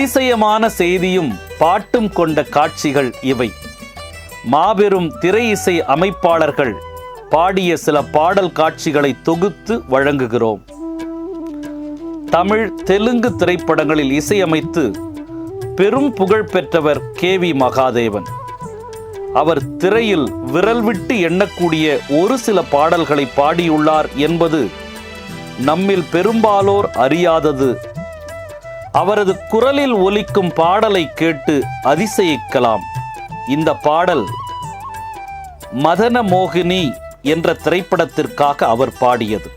அதிசயமான செய்தியும் பாட்டும் கொண்ட காட்சிகள் இவை. மாபெரும் திரை இசை அமைப்பாளர்கள் பாடிய சில பாடல் காட்சிகளை தொகுத்து வழங்குகிறோம். தமிழ், தெலுங்கு திரைப்படங்களில் இசையமைத்து பெரும் புகழ் பெற்றவர் KV மகாதேவன். அவர் திரையில் விரல் விட்டு எண்ணக்கூடிய ஒரு சில பாடல்களை பாடியுள்ளார் என்பது நம்மில் பெரும்பாலோர் அறியாதது. அவரது குரலில் ஒலிக்கும் பாடலை கேட்டு அதிசயிக்கலாம். இந்த பாடல் மதன மோகினி என்ற திரைப்படத்திற்காக அவர் பாடியது.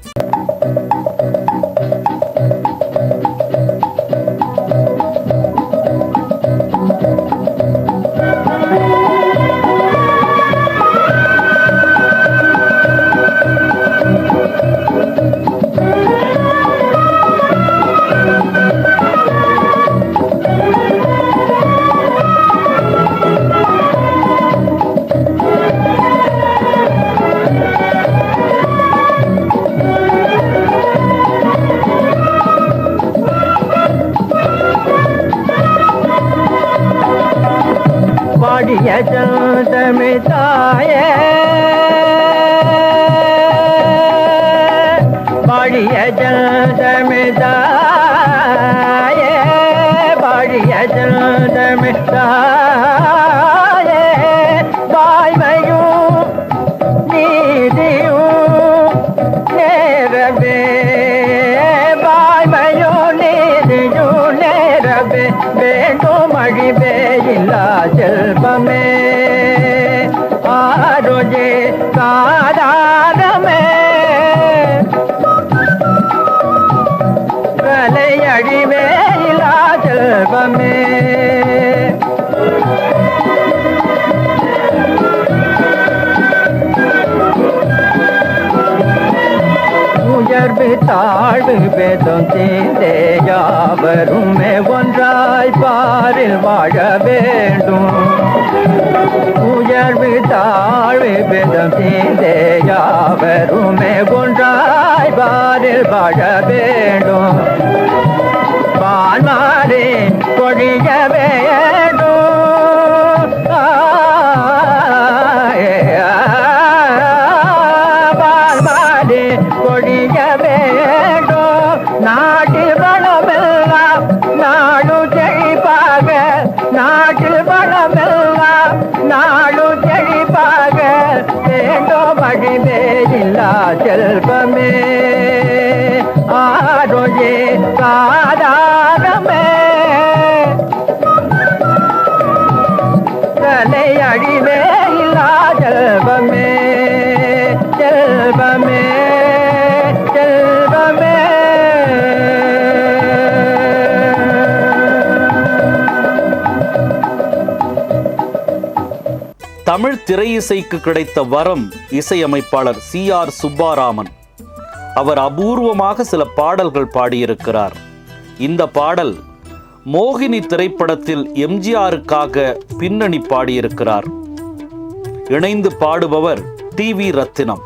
பாடிய சந்தமிதாயே, பாடிய சந்தமிதாயே, பாடிய சந்தமிதாயே, வாய்மையும் நீதியும் நேரவே, வாய்மையும் நீதியும் நேரவே வேண்டும் அழிவே இல்லா செல்வமே, ஆரோஜே சாதாரமே, கலை அழிவே இல்லா செல்வமே. உயர்வு தாழ்வு பேதம் தீர்ந்தே யாவருமே ஒன்றாய் பாரில் வாழ வேண்டும். உயர்வு தாழ்வு பேதம் தீர்ந்தே யாவருமே ஒன்றாய் பாரில் வாழ வேண்டும். பால்மாறே பொழிய வேண்டும். பால்மாறே பொழிய வேண்டும். நாட்டில் வளமெல்லாம் நாடு செழிப்பாக, நாட்டில் வளமெல்லாம் நாடு செழிப்பாக வேண்டும் அழிவே இல்லா செல்வமே, ஆரோஜே சாதாரமே, கலை அழிவே இல்லா செல்வமே, செல்வமே, செல்வமே. தமிழ் திரை இசைக்கு கிடைத்த வரம் இசையமைப்பாளர் CR சுப்பாராமன். அவர் அபூர்வமாக சில பாடல்கள் பாடியிருக்கிறார். இந்த பாடல் மோகினி திரைப்படத்தில் MGRக்காக பின்னணி பாடியிருக்கிறார். இணைந்து பாடுபவர் TV ரத்தினம்.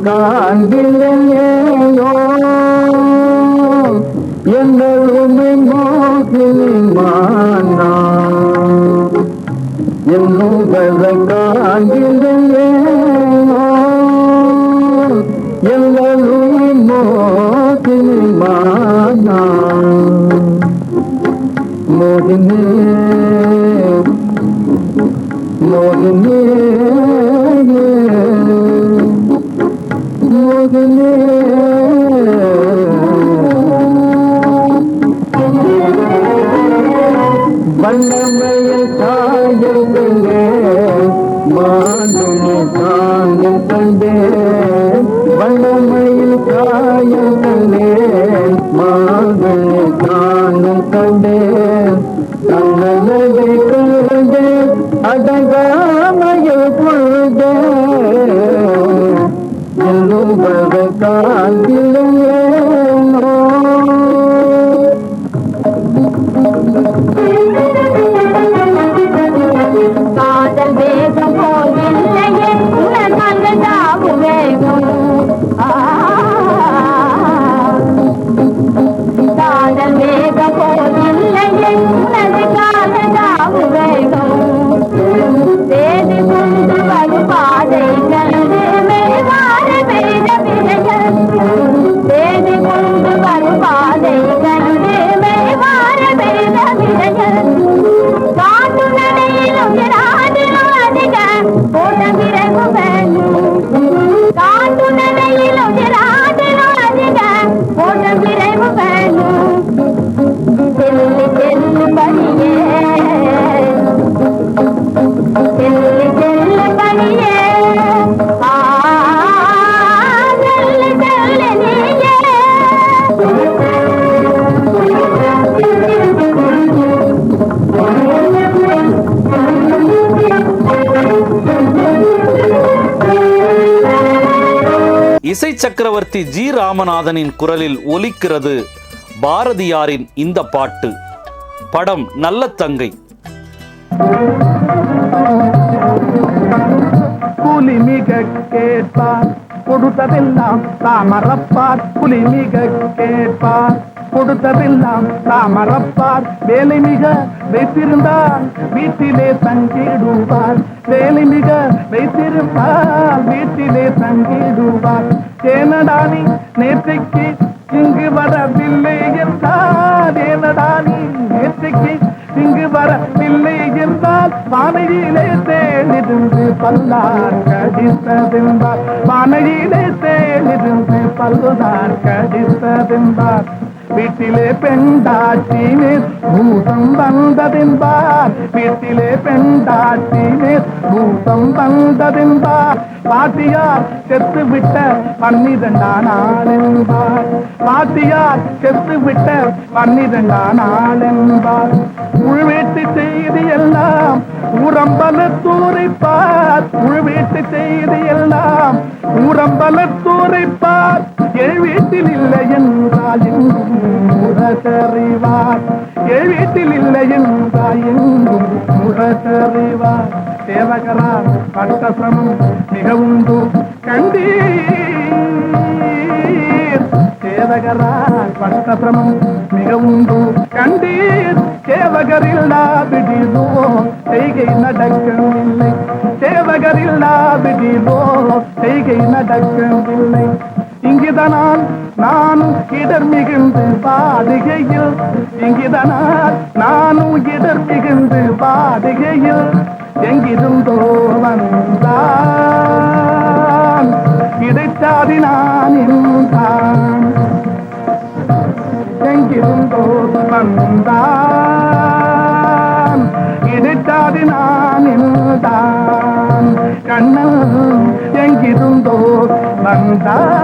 காண்பில்லையோ என்னுமை மோகினிமானா என்னுமை காண்பில்லையோ என்னுமை மோகினிமானா மோகினி மோகினி மோகினி வண்ணமயில் காயம் கண்டே மானுமே காயம் கண்டே வண்ணமயில் காயம் கண்டே மானுமே காயம் கண்டே தன்னதை கண்டே அடங்காமையில் கொண்டே எழுபத காந்திலே காதல் வேகம் போயில்லையே உணர்ந்தாவு வேகம் காதல் வேகம் போயில்லையே உணர்ந்தாவு வேகம் தேடி கொண்டு வரும் பாதை கண்டு மேவார பெய்த விலைகள் தேடி கொண்டு வரும் பாதை கண்டு மேவார பெய்த விலைகள் காட்டு நடையிலும் ஜராதிலும் அதிக ஓட்டம் விரைவு வேணும் காட்டு நடையிலும் ஜராதிலும் அதிக ஓட்டம் விரைவு வேணும் செல்லு செல்லு பணியே செல்லு செல்லு பணியே செல்லு செல்லு நீயே இசை சக்கரவர்த்தி ஜி ராமநாதனின் குரலில் ஒலிக்கிறது பாரதியாரின் இந்த பாட்டு. படம் நல்ல தங்கை. புலி மிக கேட்பார் கொடுத்ததெல்லாம் தாமரப்பார் புலி மிக கேட்பார் கொடுத்ததெல்லாம் தாமரப்பார் வேலை மிக வைத்திருந்தால் வீட்டிலே தங்கிடுவார் வேலை மிக வைத்திருந்தால் வீட்டிலே தங்கிடுவார் ஏனடானி நேற்றைக்கு இங்கு வரவில்லை என்றால் ஏனடானி நேற்றைக்கு இங்கு வரவில்லை என்றால் வானையிலே தேனிருந்து பல்லார் கடித்ததென்பார் வானையிலே தேனிருந்து பல்லார் கடித்ததென்பார் வீட்டிலே பெண்டாட்சி மேல் பூதம் வந்ததென்பார் வீட்டிலே பெண்டாட்சி மேல் பூதம் வந்ததென்பார் பாட்டியார் செத்து விட்ட 12 நாள் என்பார் பாட்டியார் செத்து விட்ட 12 நாள் என்பார் உள்வீட்டு செய்தி எல்லாம் ஊரம்பலத்தூரைப்பார் உள்வீட்டு செய்தி எல்லாம் ஊரம்பலத்தூரைப்பார் என் வீட்டில் இல்லை என்றால் எங்கும் முரசறிவார் என் வீட்டில் இல்லை என்றால் எங்கும் முரசறிவார் சேவகரார் பட்ட சிரமம் மிக உண்டு கண்டீர் சேவகரார் பட்ட சிரமம் மிக உண்டு கண்டீர் சேவகரில்லாவிடிலோ செய்கை நடக்கவில்லை சேவகரில்லாவிடிலோ செய்கை நடக்கவில்லை இங்குதனால் நானும் இடர் மிகுந்து பாடுகையில் இங்குதனால் நானும் இடர் மிகுந்து பாடுகையில் எங்கிருந்தோ வந்தான் கிடைத்தாதி நான் என்றான் எங்கிருந்தோ வந்தான் கிடைத்தாதி நான் என்றான் கண்ணன் எங்கிருந்தோ வந்தான்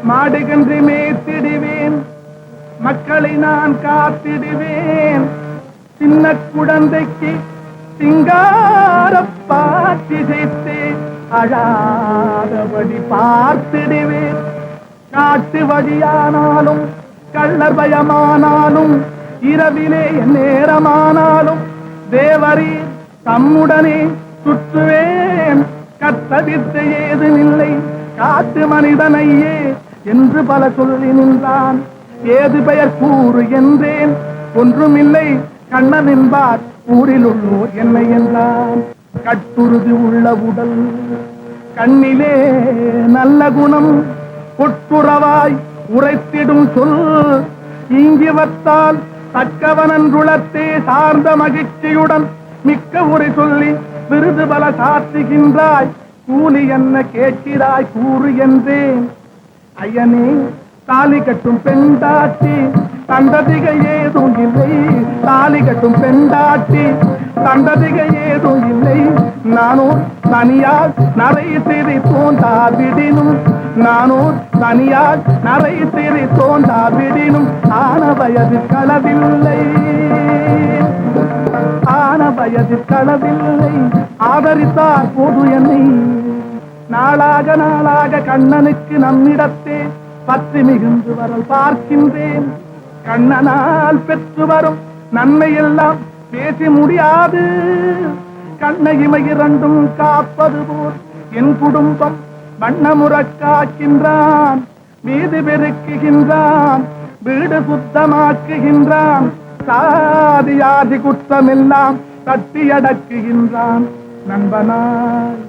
மாடுகன்று மேய்த்திடுவேன் மக்களை நான் காத்திடுவேன் சின்ன குழந்தைக்கு சிங்கார பாட்டி செய்து அழாதபடி பார்த்திடுவேன் காட்டு வழியானாலும் கள்ளர் பயமானாலும் இரவிலே நேரமானாலும் தேவரே தம்முடனே சுற்றுவேன் கத்தவித்த ஏதுமில்லை காட்டு மனிதனையே என்று பல சொல்லி நின்றான். ஏது பெயர் கூறு என்றேன், ஒன்றுமில்லை கண்ணன் என்பார் ஊரில் உள்ளோர் என்னை என்றான். கட்டுறுதி உள்ள உடல் கண்ணிலே நல்ல குணம் ஒட்டுறவாய் உரைத்திடும் சொல் இங்கிவத்தால் தக்கவனன்றுளத்தே சார்ந்த மகிழ்ச்சியுடன் மிக்க உரை சொல்லி விருது பல சாற்றுகின்றாய். கூலி என்ன கேட்கிறாய் கூறு என்றேன். ஐயனே தாலி கட்டும் பெண்டாட்டி தண்டதிகை ஏதும் இல்லை, தாலி கட்டும் பெண்டாட்டி தண்டதிகை ஏதும் இல்லை. நானோர் தனியார் நரை சிறி தோன்றாவிடினும், நானோர் தனியார் நரை சிறி தோன்றாவிடினும் ஆன வயது களவில்லை, ஆன வயது களவில்லை. ஆதரித்தார் போது என்னை நாளாக நாளாக கண்ணனுக்கு நம்மிடத்தே பற்றி மிகுந்து வரல் பார்க்கின்றேன். கண்ணனால் பெற்று வரும் நன்மை எல்லாம் பேசி முடியாது. கண்ணை இமை இரண்டும் காப்பது போல் என் குடும்பம் வண்ணமுற காக்கின்றான். வீதி பெருக்குகின்றான், வீடு சுத்தமாக்குகின்றான். சாதியாதி குற்றமெல்லாம் தட்டியடக்குகின்றான். நண்பனாய்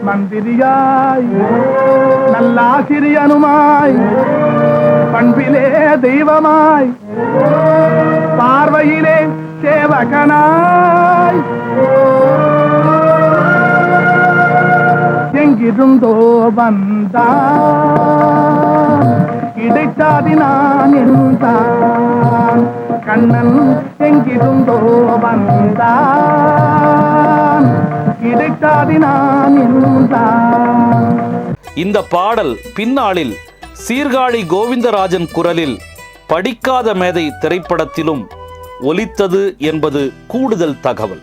மந்திரியாய் நல்லாசிரியனுமாய் பண்பிலே தெய்வமாய் பார்வையிலே சேவகனாய் எங்கிருந்தோ வந்தான் இடைச்சாதி நான் என்றான். கண்ணன் எங்கிருந்தோ வந்தான் இடைச்சாதி நான் என்றான். இந்த பாடல் பின்னாளில் சீர்காழி கோவிந்தராஜன் குரலில் படிக்காத மேதை திரைப்படத்திலும் ஒலித்தது என்பது கூடுதல் தகவல்.